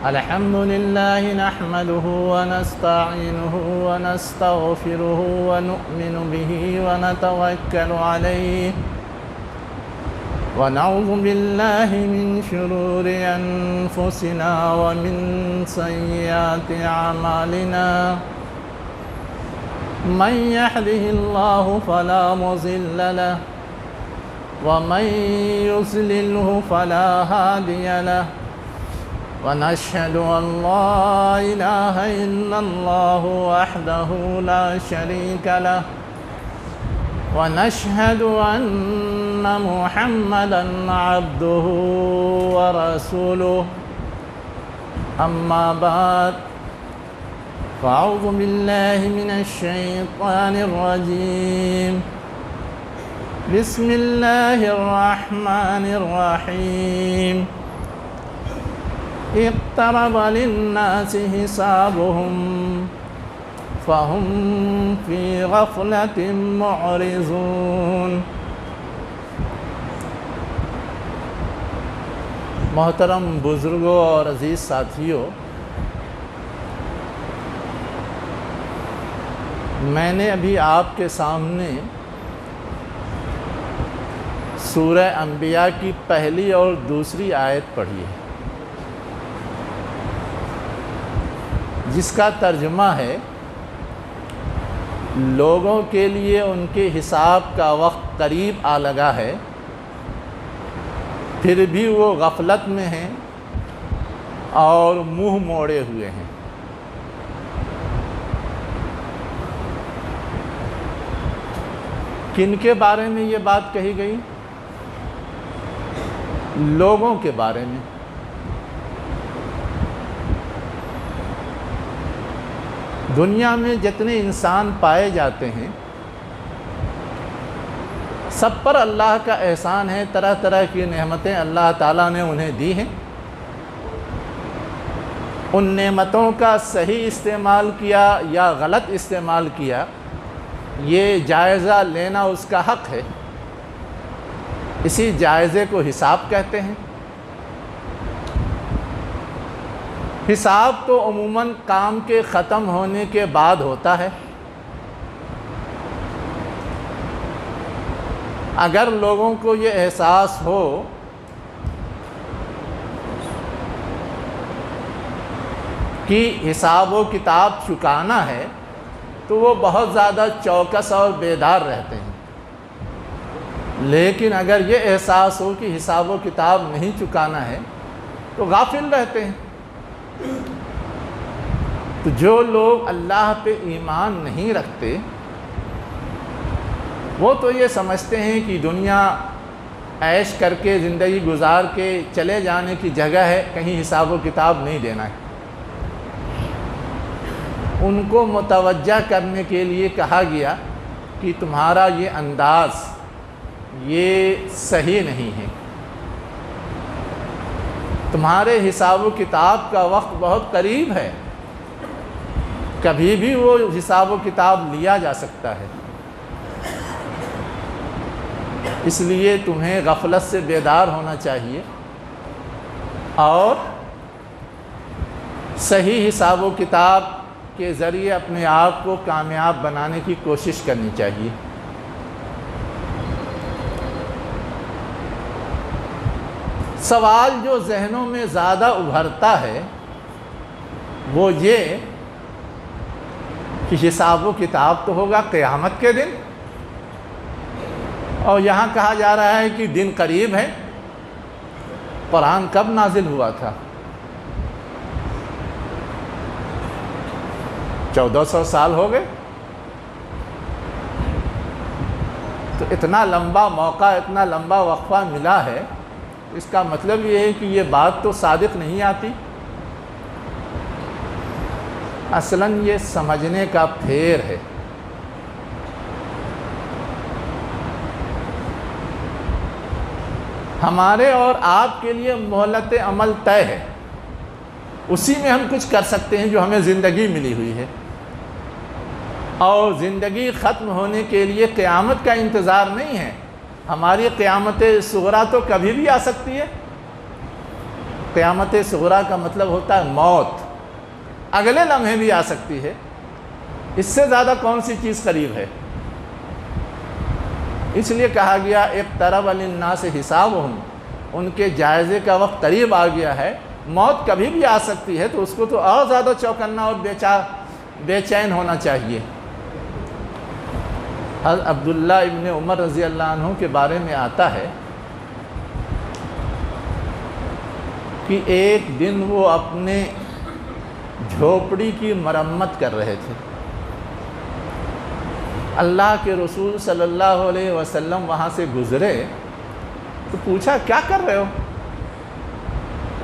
الحمد لله نحمده ونستعينه ونستغفره ونؤمن به ونتوكل عليه ونعوذ بالله من شرور أنفسنا ومن سيئات أعمالنا من يهده الله فلا مضل له ومن يضلله فلا هادي له ونشهد أن لا إله إلا الله وحده لا شريك له ونشهد أن محمدًا عبده ورسوله أما بعد فأعوذ بالله من الشيطان الرجيم بسم الله الرحمن الرحيم اقترب للناس حسابهم فهم في غفلة معرضون۔ محترم بزرگوں اور عزیز ساتھیوں، میں نے ابھی آپ کے سامنے سورہ انبیاء کی پہلی اور دوسری آیت پڑھی ہے، جس کا ترجمہ ہے لوگوں کے لیے ان کے حساب کا وقت قریب آ لگا ہے، پھر بھی وہ غفلت میں ہیں اور منہ موڑے ہوئے ہیں۔ کن کے بارے میں یہ بات کہی گئی؟ لوگوں کے بارے میں۔ دنیا میں جتنے انسان پائے جاتے ہیں سب پر اللہ کا احسان ہے، طرح طرح کی نعمتیں اللہ تعالیٰ نے انہیں دی ہیں۔ ان نعمتوں کا صحیح استعمال کیا یا غلط استعمال کیا، یہ جائزہ لینا اس کا حق ہے۔ اسی جائزے کو حساب کہتے ہیں۔ حساب تو عموماً کام کے ختم ہونے کے بعد ہوتا ہے۔ اگر لوگوں کو یہ احساس ہو کہ حساب و کتاب چکانا ہے تو وہ بہت زیادہ چوکس اور بیدار رہتے ہیں، لیکن اگر یہ احساس ہو کہ حساب و کتاب نہیں چکانا ہے تو غافل رہتے ہیں۔ تو جو لوگ اللہ پہ ایمان نہیں رکھتے وہ تو یہ سمجھتے ہیں کہ دنیا عیش کر کے زندگی گزار کے چلے جانے کی جگہ ہے، کہیں حساب و کتاب نہیں دینا ہے۔ ان کو متوجہ کرنے کے لیے کہا گیا کہ تمہارا یہ انداز یہ صحیح نہیں ہے، تمہارے حساب و کتاب کا وقت بہت قریب ہے، کبھی بھی وہ حساب و کتاب لیا جا سکتا ہے، اس لیے تمہیں غفلت سے بیدار ہونا چاہیے اور صحیح حساب و کتاب کے ذریعے اپنے آپ کو کامیاب بنانے کی کوشش کرنی چاہیے۔ سوال جو ذہنوں میں زیادہ ابھرتا ہے وہ یہ کہ حساب و کتاب تو ہوگا قیامت کے دن، اور یہاں کہا جا رہا ہے کہ دن قریب ہے۔ قرآن کب نازل ہوا تھا؟ 1400 سال ہو گئے۔ تو اتنا لمبا موقع، اتنا لمبا وقفہ ملا ہے، اس کا مطلب یہ ہے کہ یہ بات تو صادق نہیں آتی۔ اصلاً یہ سمجھنے کا پھیر ہے۔ ہمارے اور آپ کے لیے مہلت عمل طے ہے، اسی میں ہم کچھ کر سکتے ہیں جو ہمیں زندگی ملی ہوئی ہے، اور زندگی ختم ہونے کے لیے قیامت کا انتظار نہیں ہے۔ ہماری قیامت صغریٰ تو کبھی بھی آ سکتی ہے، قیامت صغریٰ کا مطلب ہوتا ہے موت، اگلے لمحے بھی آ سکتی ہے، اس سے زیادہ کون سی چیز قریب ہے؟ اس لیے کہا گیا اقترب للناس حسابہم، ان کے جائزے کا وقت قریب آ گیا ہے، موت کبھی بھی آ سکتی ہے، تو اس کو تو اور زیادہ چوکنا اور بے چین ہونا چاہیے۔ حضرت عبداللہ ابن عمر رضی اللہ عنہ کے بارے میں آتا ہے کہ ایک دن وہ اپنے جھوپڑی کی مرمت کر رہے تھے، اللہ کے رسول صلی اللہ علیہ وسلم وہاں سے گزرے تو پوچھا کیا کر رہے ہو؟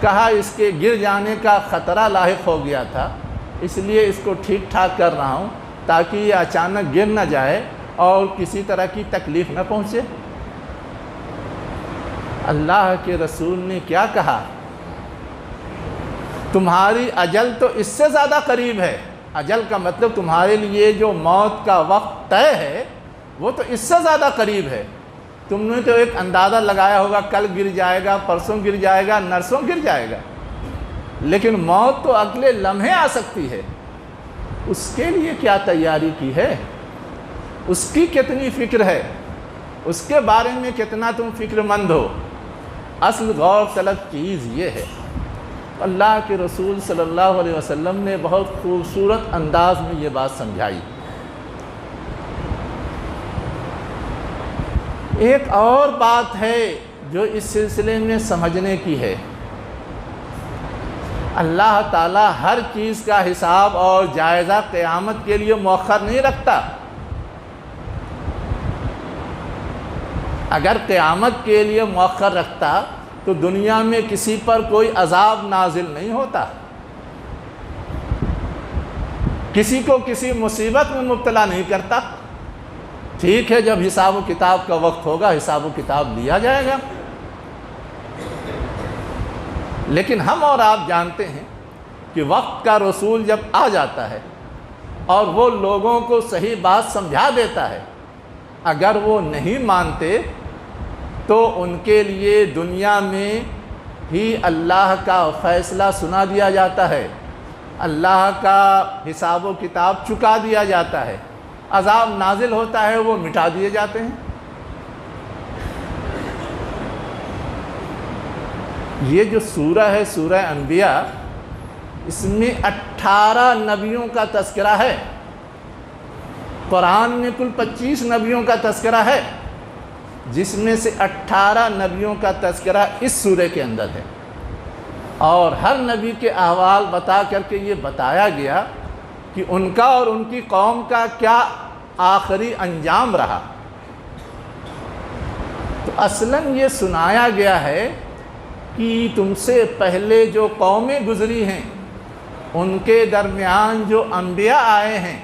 کہا اس کے گر جانے کا خطرہ لاحق ہو گیا تھا، اس لیے اس کو ٹھیک ٹھاک کر رہا ہوں تاکہ یہ اچانک گر نہ جائے اور کسی طرح کی تکلیف نہ پہنچے۔ اللہ کے رسول نے کیا کہا؟ تمہاری اجل تو اس سے زیادہ قریب ہے، اجل کا مطلب تمہارے لیے جو موت کا وقت طے ہے وہ تو اس سے زیادہ قریب ہے۔ تم نے تو ایک اندازہ لگایا ہوگا کل گر جائے گا، پرسوں گر جائے گا، نرسوں گر جائے گا، لیکن موت تو اگلے لمحے آ سکتی ہے۔ اس کے لیے کیا تیاری کی ہے؟ اس کی کتنی فکر ہے؟ اس کے بارے میں کتنا تم فکر مند ہو؟ اصل غور طلب چیز یہ ہے۔ اللہ کے رسول صلی اللہ علیہ وسلم نے بہت خوبصورت انداز میں یہ بات سمجھائی۔ ایک اور بات ہے جو اس سلسلے میں سمجھنے کی ہے، اللہ تعالیٰ ہر چیز کا حساب اور جائزہ قیامت کے لیے مؤخر نہیں رکھتا۔ اگر قیامت کے لیے مؤخر رکھتا تو دنیا میں کسی پر کوئی عذاب نازل نہیں ہوتا، کسی کو کسی مصیبت میں مبتلا نہیں کرتا۔ ٹھیک ہے، جب حساب و کتاب کا وقت ہوگا حساب و کتاب لیا جائے گا، لیکن ہم اور آپ جانتے ہیں کہ وقت کا رسول جب آ جاتا ہے اور وہ لوگوں کو صحیح بات سمجھا دیتا ہے، اگر وہ نہیں مانتے تو ان کے لیے دنیا میں ہی اللہ کا فیصلہ سنا دیا جاتا ہے، اللہ کا حساب و کتاب چکا دیا جاتا ہے، عذاب نازل ہوتا ہے وہ مٹا دیے جاتے ہیں۔ یہ جو سورہ ہے سورہ انبیاء، اس میں 18 نبیوں کا تذکرہ ہے۔ قرآن میں کل 25 نبیوں کا تذکرہ ہے، جس میں سے 18 نبیوں کا تذکرہ اس سورہ کے اندر ہے، اور ہر نبی کے احوال بتا کر کے یہ بتایا گیا کہ ان کا اور ان کی قوم کا کیا آخری انجام رہا۔ تو اصلاً یہ سنایا گیا ہے کہ تم سے پہلے جو قومیں گزری ہیں ان کے درمیان جو انبیاء آئے ہیں،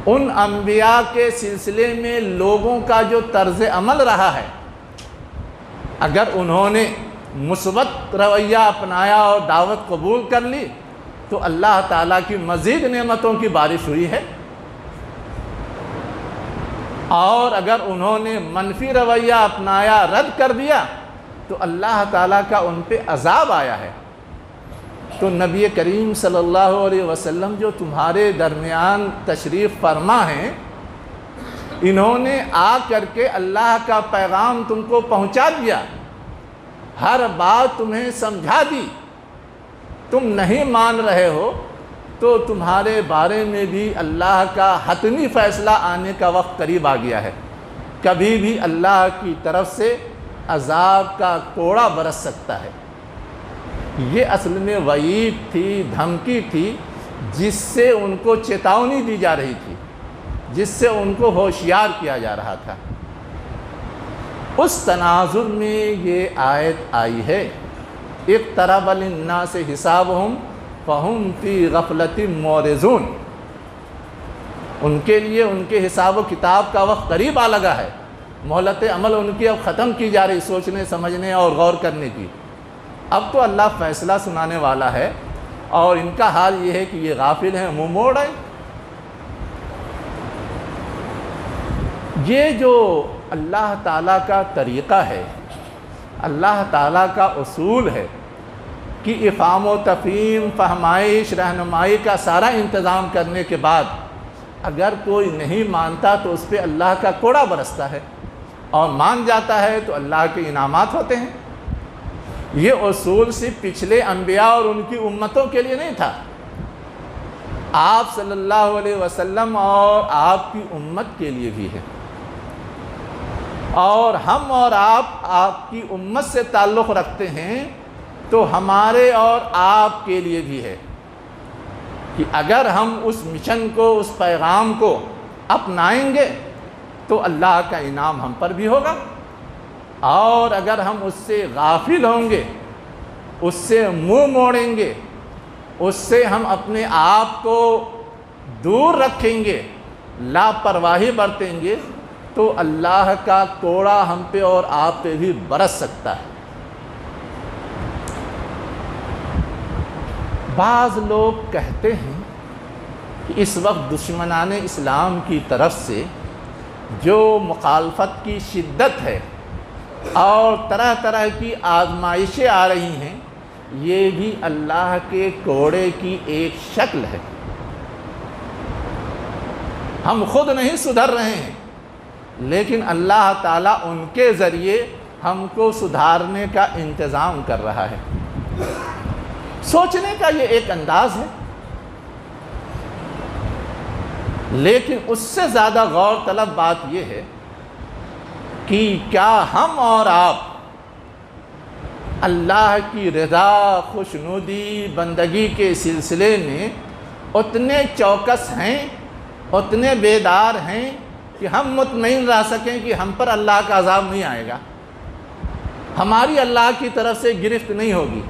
ان انبیاء کے سلسلے میں لوگوں کا جو طرز عمل رہا ہے، اگر انہوں نے مثبت رویہ اپنایا اور دعوت قبول کر لی تو اللہ تعالیٰ کی مزید نعمتوں کی بارش ہوئی ہے، اور اگر انہوں نے منفی رویہ اپنایا، رد کر دیا تو اللہ تعالیٰ کا ان پہ عذاب آیا ہے۔ تو نبی کریم صلی اللہ علیہ وسلم جو تمہارے درمیان تشریف فرما ہیں، انہوں نے آ کر کے اللہ کا پیغام تم کو پہنچا دیا، ہر بات تمہیں سمجھا دی، تم نہیں مان رہے ہو تو تمہارے بارے میں بھی اللہ کا حتمی فیصلہ آنے کا وقت قریب آ گیا ہے، کبھی بھی اللہ کی طرف سے عذاب کا کوڑا برس سکتا ہے۔ یہ اصل میں وعید تھی، دھمکی تھی، جس سے ان کو چیتاونی دی جا رہی تھی، جس سے ان کو ہوشیار کیا جا رہا تھا۔ اس تناظر میں یہ آیت آئی ہے، اقترب للناس حسابہم فہم فی غفلۃ معرضون۔ ان کے لیے ان کے حساب و کتاب کا وقت قریب آ لگا ہے، مہلت عمل ان کی اب ختم کی جا رہی، سوچنے سمجھنے اور غور کرنے کی۔ اب تو اللہ فیصلہ سنانے والا ہے، اور ان کا حال یہ ہے کہ یہ غافل ہیں، منہ موڑ ہیں۔ یہ جو اللہ تعالیٰ کا طریقہ ہے، اللہ تعالیٰ کا اصول ہے، کی افہام و تفہیم، فہمائش، رہنمائی کا سارا انتظام کرنے کے بعد اگر کوئی نہیں مانتا تو اس پہ اللہ کا کوڑا برستا ہے، اور مان جاتا ہے تو اللہ کے انعامات ہوتے ہیں۔ یہ اصول صرف پچھلے انبیاء اور ان کی امتوں کے لیے نہیں تھا، آپ صلی اللہ علیہ وسلم اور آپ کی امت کے لیے بھی ہے، اور ہم اور آپ کی امت سے تعلق رکھتے ہیں تو ہمارے اور آپ کے لیے بھی ہے کہ اگر ہم اس مشن کو، اس پیغام کو اپنائیں گے تو اللہ کا انعام ہم پر بھی ہوگا، اور اگر ہم اس سے غافل ہوں گے، اس سے منہ موڑیں گے، اس سے ہم اپنے آپ کو دور رکھیں گے، لاپرواہی برتیں گے، تو اللہ کا کوڑا ہم پہ اور آپ پہ بھی برس سکتا ہے۔ بعض لوگ کہتے ہیں کہ اس وقت دشمنان اسلام کی طرف سے جو مخالفت کی شدت ہے اور طرح طرح کی آزمائشیں آ رہی ہیں، یہ بھی اللہ کے کوڑے کی ایک شکل ہے۔ ہم خود نہیں سدھر رہے ہیں، لیکن اللہ تعالیٰ ان کے ذریعے ہم کو سدھارنے کا انتظام کر رہا ہے۔ سوچنے کا یہ ایک انداز ہے، لیکن اس سے زیادہ غور طلب بات یہ ہے کہ کیا ہم اور آپ اللہ کی رضا، خوشنودی، بندگی کے سلسلے میں اتنے چوکس ہیں، اتنے بیدار ہیں کہ ہم مطمئن رہ سکیں کہ ہم پر اللہ کا عذاب نہیں آئے گا، ہماری اللہ کی طرف سے گرفت نہیں ہوگی،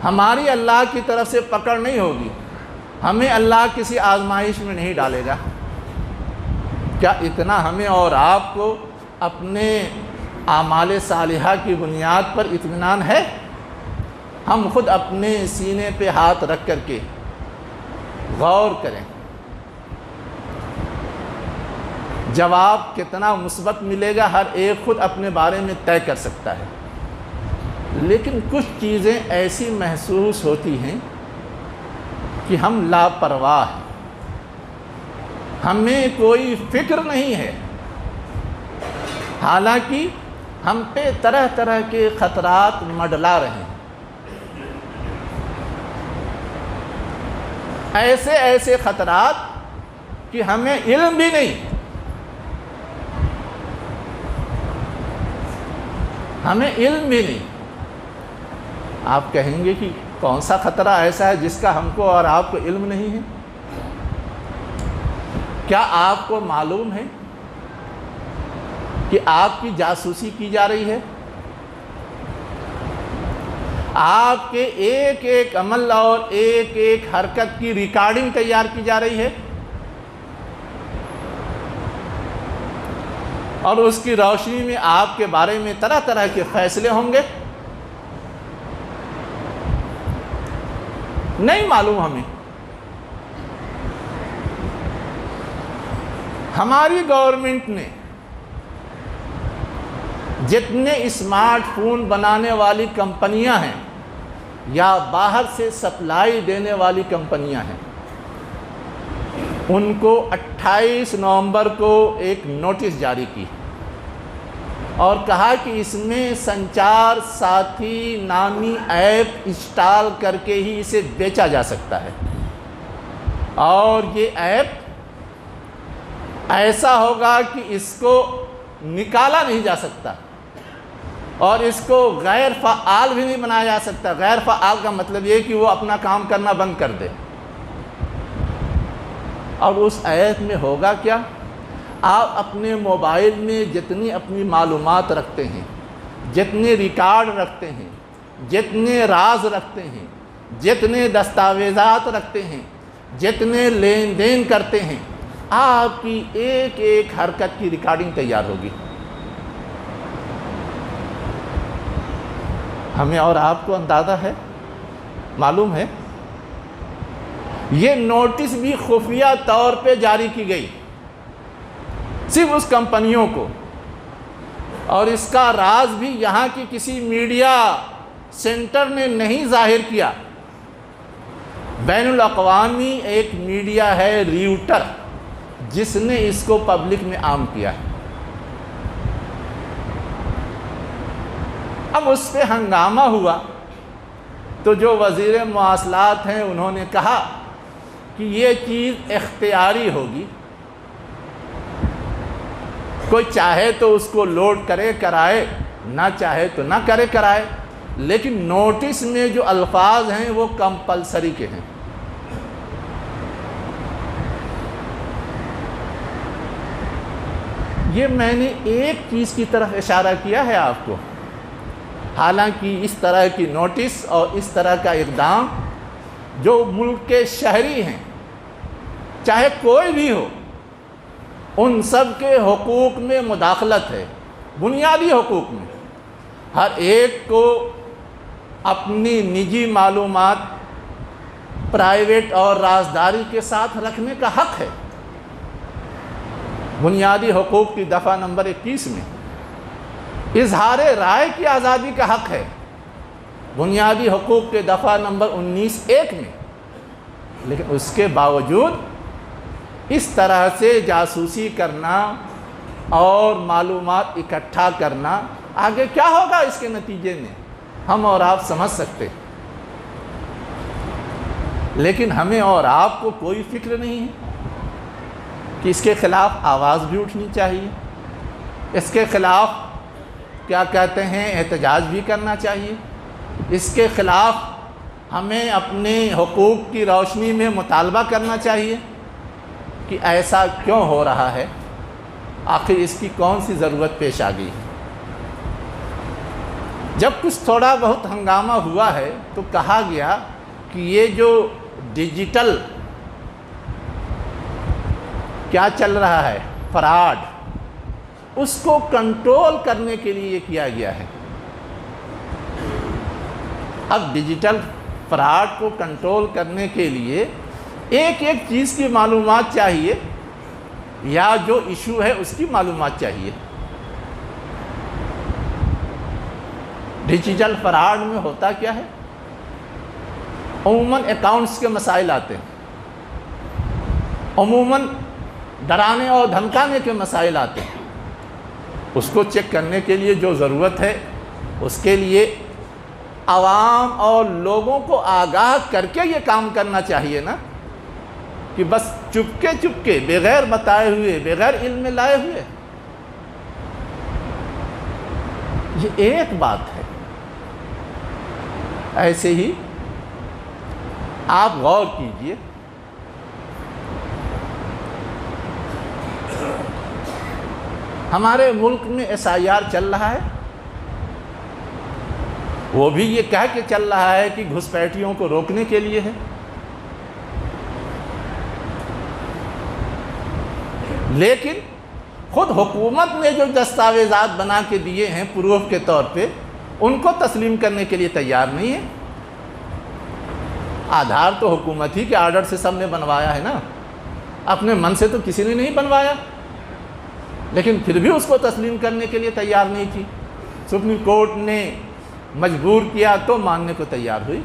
ہماری اللہ کی طرف سے پکڑ نہیں ہوگی، ہمیں اللہ کسی آزمائش میں نہیں ڈالے گا؟ کیا اتنا ہمیں اور آپ کو اپنے اعمال صالحہ کی بنیاد پر اطمینان ہے؟ ہم خود اپنے سینے پہ ہاتھ رکھ کر کے غور کریں، جواب کتنا مثبت ملے گا ہر ایک خود اپنے بارے میں طے کر سکتا ہے، لیکن کچھ چیزیں ایسی محسوس ہوتی ہیں کہ ہم لاپرواہ ہیں، ہمیں کوئی فکر نہیں ہے، حالانکہ ہم پہ طرح طرح کے خطرات منڈلا رہے ہیں، ایسے ایسے خطرات کہ ہمیں علم بھی نہیں، ہمیں علم بھی نہیں۔ آپ کہیں گے کہ کون سا خطرہ ایسا ہے جس کا ہم کو اور آپ کو علم نہیں ہے؟ کیا آپ کو معلوم ہے کہ آپ کی جاسوسی کی جا رہی ہے؟ آپ کے ایک ایک عمل اور ایک ایک حرکت کی ریکارڈنگ تیار کی جا رہی ہے، اور اس کی روشنی میں آپ کے بارے میں طرح طرح کے فیصلے ہوں گے؟ نہیں معلوم ہمیں۔ ہماری گورنمنٹ نے جتنے اسمارٹ فون بنانے والی کمپنیاں ہیں یا باہر سے سپلائی دینے والی کمپنیاں ہیں، ان کو 28 نومبر کو ایک نوٹس جاری کی اور کہا کہ اس میں سنچار ساتھی نامی ایپ انسٹال کر کے ہی اسے بیچا جا سکتا ہے، اور یہ ایپ ایسا ہوگا کہ اس کو نکالا نہیں جا سکتا، اور اس کو غیر فعال بھی نہیں بنایا جا سکتا۔ غیر فعال کا مطلب یہ کہ وہ اپنا کام کرنا بند کر دے۔ اور اس ایپ میں ہوگا کیا؟ آپ اپنے موبائل میں جتنی اپنی معلومات رکھتے ہیں، جتنے ریکارڈ رکھتے ہیں، جتنے راز رکھتے ہیں، جتنے دستاویزات رکھتے ہیں، جتنے لین دین کرتے ہیں، آپ کی ایک ایک حرکت کی ریکارڈنگ تیار ہوگی۔ ہمیں اور آپ کو اندازہ ہے، معلوم ہے؟ یہ نوٹس بھی خفیہ طور پہ جاری کی گئی صرف اس کمپنیوں کو، اور اس کا راز بھی یہاں کی کسی میڈیا سینٹر نے نہیں ظاہر کیا، بین الاقوامی ایک میڈیا ہے ریوٹر جس نے اس کو پبلک میں عام کیا ہے۔ اب اس پہ ہنگامہ ہوا تو جو وزیر مواصلات ہیں انہوں نے کہا کہ یہ چیز اختیاری ہوگی، کوئی چاہے تو اس کو لوڈ کرے کرائے، نہ چاہے تو نہ کرے کرائے، لیکن نوٹس میں جو الفاظ ہیں وہ کمپلسری کے ہیں۔ یہ میں نے ایک چیز کی طرف اشارہ کیا ہے آپ کو، حالانکہ اس طرح کی نوٹس اور اس طرح کا اقدام جو ملک کے شہری ہیں، چاہے کوئی بھی ہو، ان سب کے حقوق میں مداخلت ہے، بنیادی حقوق میں۔ ہر ایک کو اپنی نجی معلومات پرائیویٹ اور رازداری کے ساتھ رکھنے کا حق ہے۔ بنیادی حقوق کی دفعہ نمبر 21 میں اظہار رائے کی آزادی کا حق ہے، بنیادی حقوق کے دفعہ نمبر 19(1) میں۔ لیکن اس کے باوجود اس طرح سے جاسوسی کرنا اور معلومات اکٹھا کرنا، آگے کیا ہوگا اس کے نتیجے میں ہم اور آپ سمجھ سکتے، لیکن ہمیں اور آپ کو کوئی فکر نہیں ہے کہ اس کے خلاف آواز بھی اٹھنی چاہیے، اس کے خلاف کیا کہتے ہیں احتجاج بھی کرنا چاہیے، اس کے خلاف ہمیں اپنے حقوق کی روشنی میں مطالبہ کرنا چاہیے کہ ایسا کیوں ہو رہا ہے، آخر اس کی کون سی ضرورت پیش آ گئی۔ جب کچھ تھوڑا بہت ہنگامہ ہوا ہے تو کہا گیا کہ یہ جو ڈیجیٹل کیا چل رہا ہے فراڈ، اس کو کنٹرول کرنے کے لیے یہ کیا گیا ہے۔ اب ڈیجیٹل فراڈ کو کنٹرول کرنے کے لیے ایک ایک چیز کی معلومات چاہیے، یا جو ایشو ہے اس کی معلومات چاہیے۔ ڈیجیٹل فراڈ میں ہوتا کیا ہے؟ عموماً اکاؤنٹس کے مسائل آتے ہیں، عموماً ڈرانے اور دھمکانے کے مسائل آتے ہیں۔ اس کو چیک کرنے کے لیے جو ضرورت ہے، اس کے لیے عوام اور لوگوں کو آگاہ کر کے یہ کام کرنا چاہیے نا، کہ بس چپکے بغیر بتائے ہوئے، بغیر علم میں لائے ہوئے، یہ ایک بات ہے۔ ایسے ہی آپ غور کیجئے، ہمارے ملک میں SIR چل رہا ہے، وہ بھی یہ کہہ کے چل رہا ہے کہ گھسپیٹھیوں کو روکنے کے لیے ہے، لیکن خود حکومت نے جو دستاویزات بنا کے دیے ہیں پروف کے طور پہ، ان کو تسلیم کرنے کے لیے تیار نہیں ہے۔ آدھار تو حکومت ہی کے آرڈر سے سب نے بنوایا ہے نا، اپنے من سے تو کسی نے نہیں بنوایا، لیکن پھر بھی اس کو تسلیم کرنے کے لیے تیار نہیں تھی۔ سپریم کورٹ نے مجبور کیا تو ماننے کو تیار ہوئی۔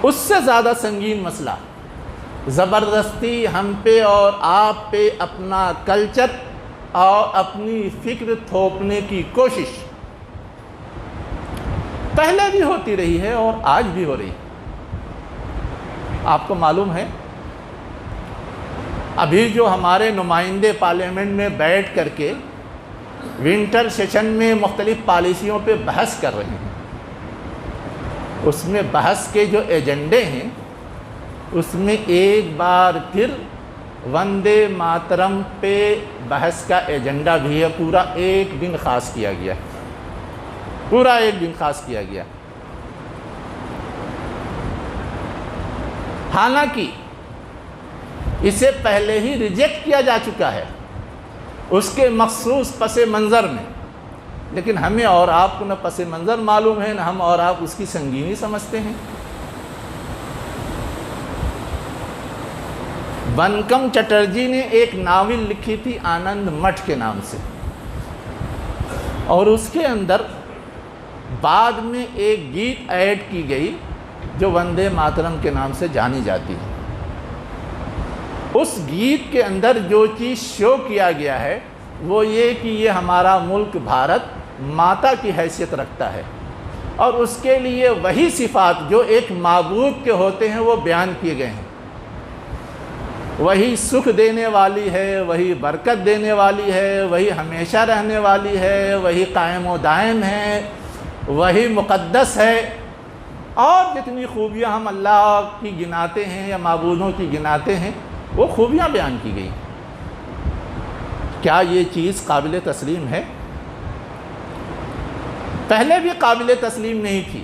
اس سے زیادہ سنگین مسئلہ، زبردستی ہم پہ اور آپ پہ اپنا کلچر اور اپنی فکر تھوپنے کی کوشش پہلے بھی ہوتی رہی ہے اور آج بھی ہو رہی ہے۔ آپ کو معلوم ہے، ابھی جو ہمارے نمائندے پارلیمنٹ میں بیٹھ کر کے ونٹر سیشن میں مختلف پالیسیوں پہ بحث کر رہے ہیں، اس میں بحث کے جو ایجنڈے ہیں، اس میں ایک بار پھر وندے ماترم پہ بحث کا ایجنڈا بھی ہے، پورا ایک دن خاص کیا گیا، پورا ایک دن خاص کیا گیا۔ حالانکہ اسے پہلے ہی ریجیکٹ کیا جا چکا ہے اس کے مخصوص پس منظر میں، لیکن ہمیں اور آپ کو نہ پس منظر معلوم ہے، نہ ہم اور آپ اس کی سنگینی سمجھتے ہیں۔ بنکم چٹرجی نے ایک ناول لکھی تھی آنند مٹھ کے نام سے، اور اس کے اندر بعد میں ایک گیت ایڈ کی گئی جو وندے ماترم کے نام سے جانی جاتی ہے۔ اس گیت کے اندر جو چیز شو کیا گیا ہے وہ یہ کہ یہ ہمارا ملک بھارت ماتا کی حیثیت رکھتا ہے، اور اس کے لیے وہی صفات جو ایک معبود کے ہوتے ہیں وہ بیان کیے گئے ہیں۔ وہی سکھ دینے والی ہے، وہی برکت دینے والی ہے، وہی ہمیشہ رہنے والی ہے، وہی قائم و دائم ہے، وہی مقدس ہے، اور جتنی خوبیاں ہم اللہ کی گناتے ہیں یا معبودوں کی گناتے ہیں وہ خوبیاں بیان کی گئی۔ کیا یہ چیز قابل تسلیم ہے؟ پہلے بھی قابل تسلیم نہیں تھی،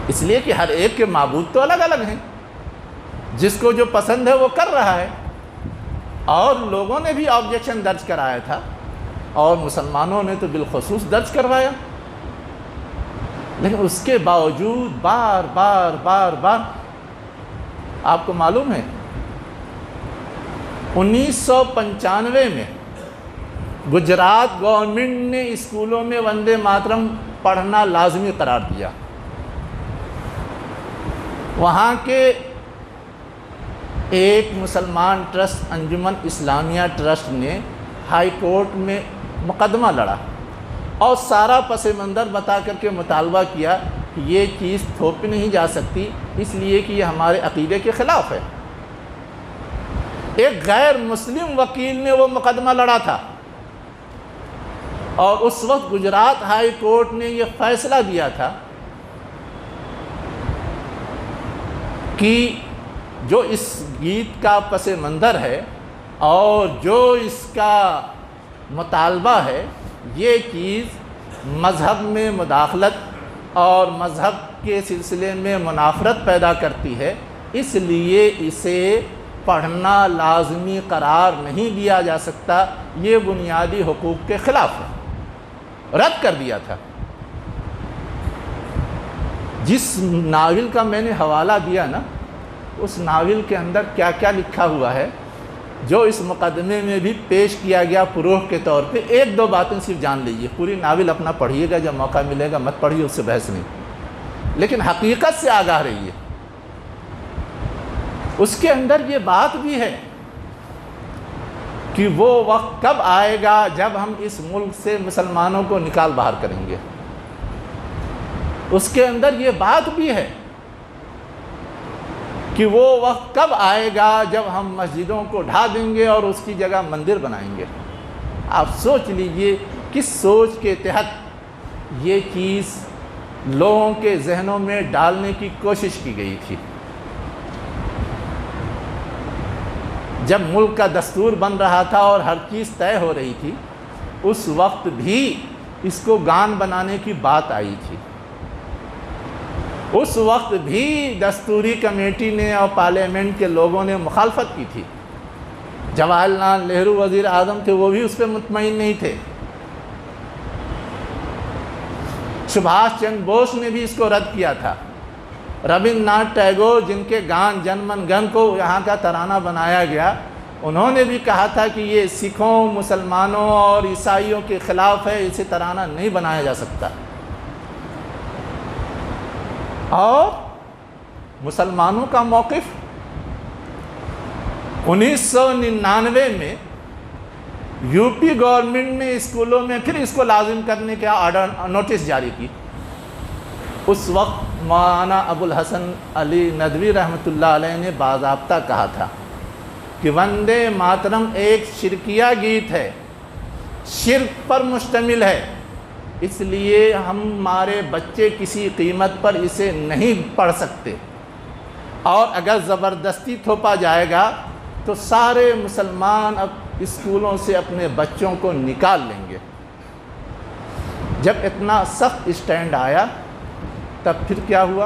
اس لیے کہ ہر ایک کے معبود تو الگ الگ ہیں، جس کو جو پسند ہے وہ کر رہا ہے، اور لوگوں نے بھی آبجیکشن درج کرایا تھا، اور مسلمانوں نے تو بالخصوص درج کروایا، لیکن اس کے باوجود بار بار آپ کو معلوم ہے 1995 میں گجرات گورنمنٹ نے اسکولوں میں وندے ماترم پڑھنا لازمی قرار دیا۔ وہاں کے ایک مسلمان ٹرسٹ انجمن اسلامیہ ٹرسٹ نے ہائی کورٹ میں مقدمہ لڑا اور سارا پس منظر بتا کر کے مطالبہ کیا کہ یہ چیز تھوپی نہیں جا سکتی، اس لیے کہ یہ ہمارے عقیدے کے خلاف ہے۔ ایک غیر مسلم وکیل نے وہ مقدمہ لڑا تھا، اور اس وقت گجرات ہائی کورٹ نے یہ فیصلہ دیا تھا کہ جو اس گیت کا پس منظر ہے اور جو اس کا مطالبہ ہے، یہ چیز مذہب میں مداخلت اور مذہب کے سلسلے میں منافرت پیدا کرتی ہے، اس لیے اسے پڑھنا لازمی قرار نہیں دیا جا سکتا، یہ بنیادی حقوق کے خلاف ہے، رد کر دیا تھا۔ جس ناول کا میں نے حوالہ دیا نا، اس ناول کے اندر کیا کیا لکھا ہوا ہے جو اس مقدمے میں بھی پیش کیا گیا پروف کے طور پہ، ایک دو باتیں صرف جان لیجئے، پوری ناول اپنا پڑھیے گا، جب موقع ملے گا مت پڑھیے، اس سے بحث نہیں، لیکن حقیقت سے آگاہ رہیے۔ اس کے اندر یہ بات بھی ہے کہ وہ وقت کب آئے گا جب ہم اس ملک سے مسلمانوں کو نکال باہر کریں گے۔ اس کے اندر یہ بات بھی ہے کہ وہ وقت کب آئے گا جب ہم مسجدوں کو ڈھا دیں گے اور اس کی جگہ مندر بنائیں گے۔ آپ سوچ لیجئے کس سوچ کے تحت یہ چیز لوگوں کے ذہنوں میں ڈالنے کی کوشش کی گئی تھی۔ جب ملک کا دستور بن رہا تھا اور ہر چیز طے ہو رہی تھی، اس وقت بھی اس کو گان بنانے کی بات آئی تھی۔ اس وقت بھی دستوری کمیٹی نے اور پارلیمنٹ کے لوگوں نے مخالفت کی تھی۔ جواہر لال نہرو وزیر اعظم تھے، وہ بھی اس پہ مطمئن نہیں تھے۔ سبھاش چندر بوس نے بھی اس کو رد کیا تھا۔ رابندر ناتھ ٹیگور، جن کے گان جن من گن کو یہاں کا ترانہ بنایا گیا، انہوں نے بھی کہا تھا کہ یہ سکھوں، مسلمانوں اور عیسائیوں کے خلاف ہے، اسے ترانہ نہیں بنایا جا سکتا۔ اور مسلمانوں کا موقف 1999 میں یو پی گورنمنٹ نے اسکولوں میں پھر اس کو لازم کرنے کا آرڈر نوٹس جاری کی۔ اس وقت مولانا ابوالحسن علی ندوی رحمۃ اللہ علیہ نے باضابطہ کہا تھا کہ وندے ماترم ایک شرکیہ گیت ہے، شرک پر مشتمل ہے، اس لیے ہمارے بچے کسی قیمت پر اسے نہیں پڑھ سکتے، اور اگر زبردستی تھوپا جائے گا تو سارے مسلمان اب اسکولوں سے اپنے بچوں کو نکال لیں گے۔ جب اتنا سخت اسٹینڈ آیا تب پھر کیا ہوا؟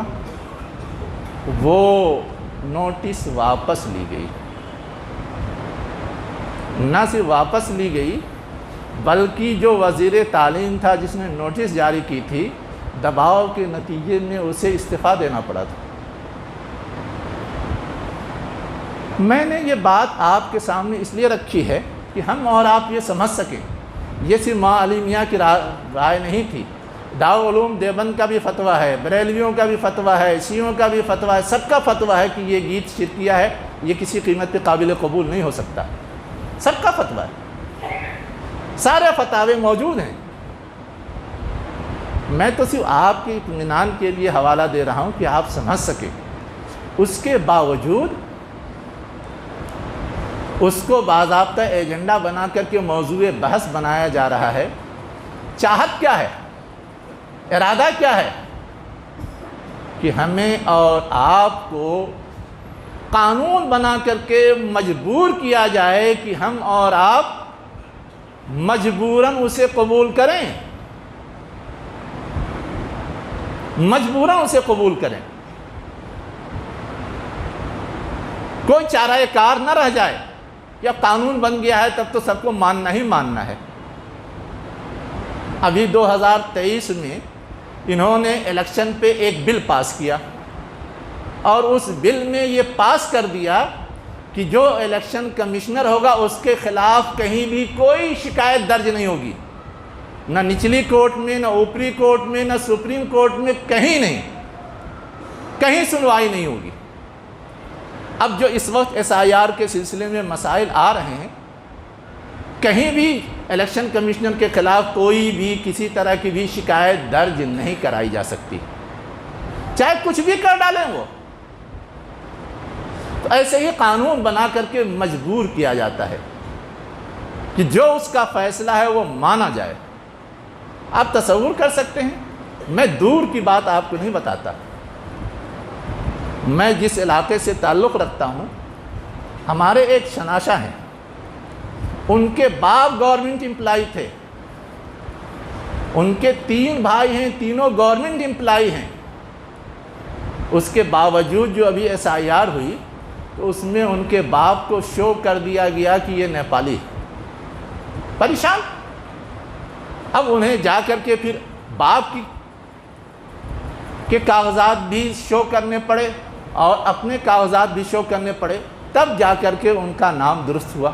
وہ نوٹس واپس لی گئی۔ نہ صرف واپس لی گئی بلکہ جو وزیر تعلیم تھا جس نے نوٹس جاری کی تھی، دباؤ کے نتیجے میں اسے استعفیٰ دینا پڑا تھا۔ میں نے یہ بات آپ کے سامنے اس لیے رکھی ہے کہ ہم اور آپ یہ سمجھ سکیں یہ صرف ماں علی میاں کی رائے نہیں تھی، دارالعلوم دیوبند کا بھی فتویٰ ہے، بریلویوں کا بھی فتویٰ ہے، شیعوں کا بھی فتویٰ ہے، سب کا فتویٰ ہے کہ یہ گیت شرکیہ ہے، یہ کسی قیمت پہ قابل قبول نہیں ہو سکتا، سب کا فتویٰ ہے، سارے فتاوے موجود ہیں۔ میں تو صرف آپ کے اطمینان کے لیے حوالہ دے رہا ہوں کہ آپ سمجھ سکیں، اس کے باوجود اس کو باضابطہ ایجنڈا بنا کر کے موضوع بحث بنایا جا رہا ہے۔ چاہت کیا ہے، ارادہ کیا ہے؟ کہ ہمیں اور آپ کو قانون بنا کر کے مجبور کیا جائے کہ ہم اور آپ مجبوراً اسے قبول کریں، مجبوراً اسے قبول کریں، کوئی چارہ کار نہ رہ جائے کہ اب قانون بن گیا ہے تب تو سب کو ماننا ہی ماننا ہے۔ ابھی 2023 میں انہوں نے الیکشن پہ ایک بل پاس کیا اور اس بل میں یہ پاس کر دیا کہ جو الیکشن کمشنر ہوگا اس کے خلاف کہیں بھی کوئی شکایت درج نہیں ہوگی، نہ نچلی کورٹ میں، نہ اوپری کورٹ میں، نہ سپریم کورٹ میں، کہیں نہیں، کہیں سنوائی نہیں ہوگی۔ اب جو اس وقت SIR کے سلسلے میں مسائل آ رہے ہیں، کہیں بھی الیکشن کمشنر کے خلاف کوئی بھی کسی طرح کی بھی شکایت درج نہیں کرائی جا سکتی، چاہے کچھ بھی کر ڈالیں وہ۔ تو ایسے ہی قانون بنا کر کے مجبور کیا جاتا ہے کہ جو اس کا فیصلہ ہے وہ مانا جائے۔ آپ تصور کر سکتے ہیں، میں دور کی بات آپ کو نہیں بتاتا، میں جس علاقے سے تعلق رکھتا ہوں، ہمارے ایک شناشہ ہیں، ان کے باپ گورنمنٹ امپلائی تھے، ان کے 3 بھائی ہیں، تینوں گورنمنٹ امپلائی ہیں، اس کے باوجود جو ابھی SIR ہوئی تو اس میں ان کے باپ کو شو کر دیا گیا کہ یہ نیپالی، پریشان۔ اب انہیں جا کر کے پھر باپ کے کاغذات بھی شو کرنے پڑے اور اپنے کاغذات بھی شو کرنے پڑے، تب جا کر کے ان کا نام درست ہوا۔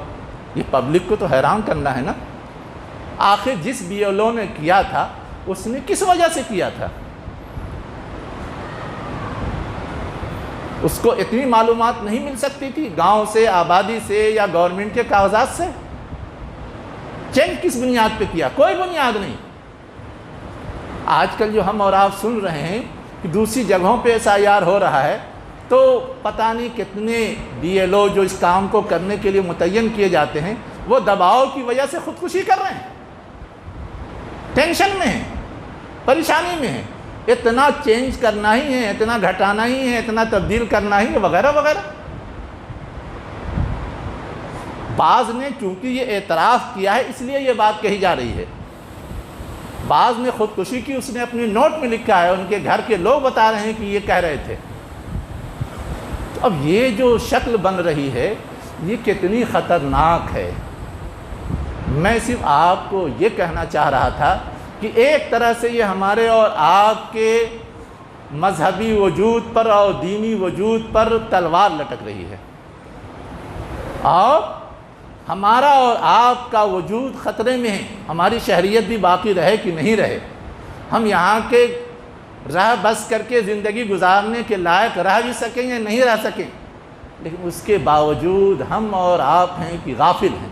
یہ پبلک کو تو حیران کرنا ہے نا، آخر جس BLO نے کیا تھا اس نے کس وجہ سے کیا تھا؟ اس کو اتنی معلومات نہیں مل سکتی تھی گاؤں سے، آبادی سے، یا گورنمنٹ کے کاغذات سے؟ چینج کس بنیاد پہ کیا؟ کوئی بنیاد نہیں۔ آج کل جو ہم اور آپ سن رہے ہیں کہ دوسری جگہوں پہ SIR ہو رہا ہے، تو پتہ نہیں کتنے BLO جو اس کام کو کرنے کے لیے متعین کیے جاتے ہیں، وہ دباؤ کی وجہ سے خودکشی کر رہے ہیں، ٹینشن میں ہیں، پریشانی میں ہیں، اتنا چینج کرنا ہی ہے، اتنا گھٹانا ہی ہے، اتنا تبدیل کرنا ہی ہے، وغیرہ وغیرہ۔ بعض نے چونکہ یہ اعتراف کیا ہے اس لیے یہ بات کہی جا رہی ہے، بعض نے خودکشی کی، اس نے اپنے نوٹ میں لکھا ہے، ان کے گھر کے لوگ بتا رہے ہیں کہ یہ کہہ رہے تھے۔ تو اب یہ جو شکل بن رہی ہے یہ کتنی خطرناک ہے۔ میں صرف آپ کو یہ کہنا چاہ رہا تھا کہ ایک طرح سے یہ ہمارے اور آپ کے مذہبی وجود پر اور دینی وجود پر تلوار لٹک رہی ہے، اور ہمارا اور آپ کا وجود خطرے میں ہے، ہماری شہریت بھی باقی رہے کہ نہیں رہے، ہم یہاں کے رہ بس کر کے زندگی گزارنے کے لائق رہ بھی سکیں یا نہیں رہ سکیں، لیکن اس کے باوجود ہم اور آپ ہیں کہ غافل ہیں،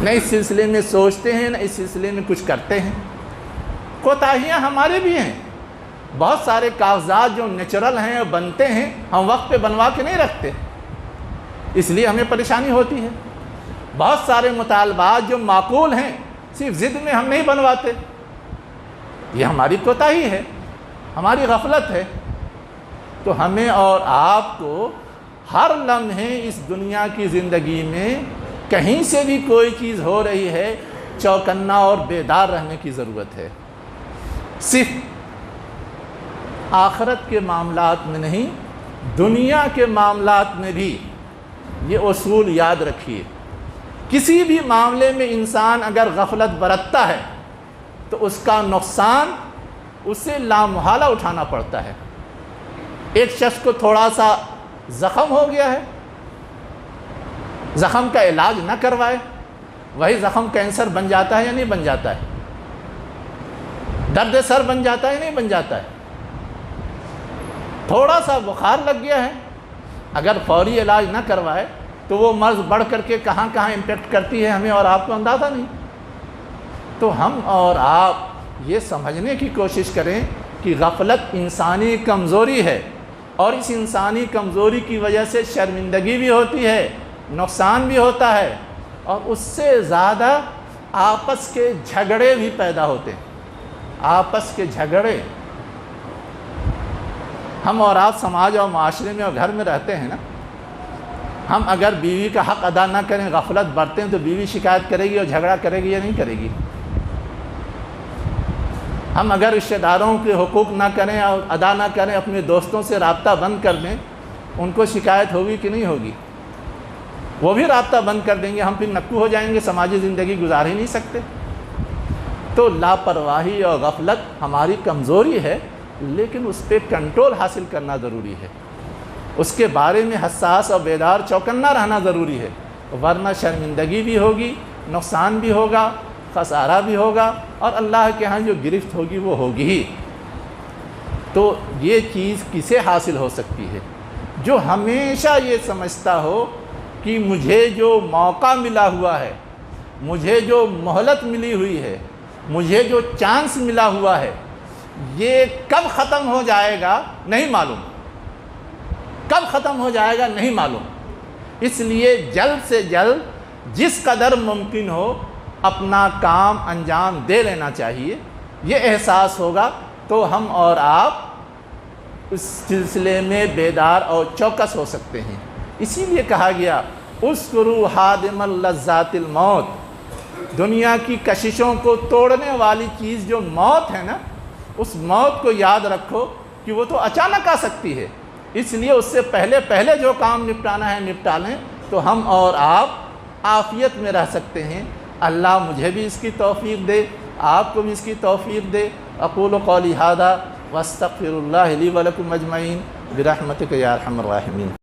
نہ اس سلسلے میں سوچتے ہیں، نہ اس سلسلے میں کچھ کرتے ہیں۔ کوتاہیاں ہمارے بھی ہیں، بہت سارے کاغذات جو نیچرل ہیں اور بنتے ہیں ہم وقت پہ بنوا کے نہیں رکھتے، اس لیے ہمیں پریشانی ہوتی ہے۔ بہت سارے مطالبات جو معقول ہیں صرف ضد میں ہم نہیں بنواتے، یہ ہماری کوتاہی ہے، ہماری غفلت ہے۔ تو ہمیں اور آپ کو ہر لمحے اس دنیا کی زندگی میں کہیں سے بھی کوئی چیز ہو رہی ہے چوکنا اور بیدار رہنے کی ضرورت ہے۔ صرف آخرت کے معاملات میں نہیں، دنیا کے معاملات میں بھی یہ اصول یاد رکھیے، کسی بھی معاملے میں انسان اگر غفلت برتتا ہے تو اس کا نقصان اسے لامحالہ اٹھانا پڑتا ہے۔ ایک شخص کو تھوڑا سا زخم ہو گیا ہے، زخم کا علاج نہ کروائے، وہی زخم کینسر بن جاتا ہے یا نہیں بن جاتا ہے؟ درد سر بن جاتا ہے یا نہیں بن جاتا ہے؟ تھوڑا سا بخار لگ گیا ہے، اگر فوری علاج نہ کروائے تو وہ مرض بڑھ کر کے کہاں کہاں امپیکٹ کرتی ہے ہمیں اور آپ کو اندازہ نہیں۔ تو ہم اور آپ یہ سمجھنے کی کوشش کریں کہ غفلت انسانی کمزوری ہے، اور اس انسانی کمزوری کی وجہ سے شرمندگی بھی ہوتی ہے، نقصان بھی ہوتا ہے، اور اس سے زیادہ آپس کے جھگڑے بھی پیدا ہوتے ہیں۔ آپس کے جھگڑے، ہم اور آپ سماج اور معاشرے میں اور گھر میں رہتے ہیں نا، ہم اگر بیوی کا حق ادا نہ کریں، غفلت برتیں، تو بیوی شکایت کرے گی اور جھگڑا کرے گی یا نہیں کرے گی؟ ہم اگر رشتہ داروں کے حقوق نہ کریں اور ادا نہ کریں، اپنے دوستوں سے رابطہ بند کر دیں، ان کو شکایت ہوگی کہ نہیں ہوگی؟ وہ بھی رابطہ بند کر دیں گے، ہم پھر نکو ہو جائیں گے، سماجی زندگی گزار ہی نہیں سکتے۔ تو لاپرواہی اور غفلت ہماری کمزوری ہے، لیکن اس پہ کنٹرول حاصل کرنا ضروری ہے، اس کے بارے میں حساس اور بیدار چوکنا رہنا ضروری ہے، ورنہ شرمندگی بھی ہوگی، نقصان بھی ہوگا، خسارہ بھی ہوگا، اور اللہ کے ہاں جو گرفت ہوگی وہ ہوگی ہی۔ تو یہ چیز کسے حاصل ہو سکتی ہے؟ جو ہمیشہ یہ سمجھتا ہو کہ مجھے جو موقع ملا ہوا ہے، مجھے جو مہلت ملی ہوئی ہے، مجھے جو چانس ملا ہوا ہے، یہ کب ختم ہو جائے گا نہیں معلوم، کب ختم ہو جائے گا نہیں معلوم۔ اس لیے جلد سے جلد جس قدر ممکن ہو اپنا کام انجام دے لینا چاہیے۔ یہ احساس ہوگا تو ہم اور آپ اس سلسلے میں بیدار اور چوکس ہو سکتے ہیں۔ اسی لیے کہا گیا اذکروا ہادم اللذات الموت، دنیا کی کششوں کو توڑنے والی چیز جو موت ہے نا، اس موت کو یاد رکھو کہ وہ تو اچانک آ سکتی ہے، اس لیے اس سے پہلے جو کام نپٹانا ہے نپٹا لیں، تو ہم اور آپ عافیت میں رہ سکتے ہیں۔ اللہ مجھے بھی اس کی توفیق دے، آپ کو بھی اس کی توفیق دے۔ اقول قولی ھذا واستغفر اللہ لی ولکم اجمعین برحمتک یا ارحم الراحمین۔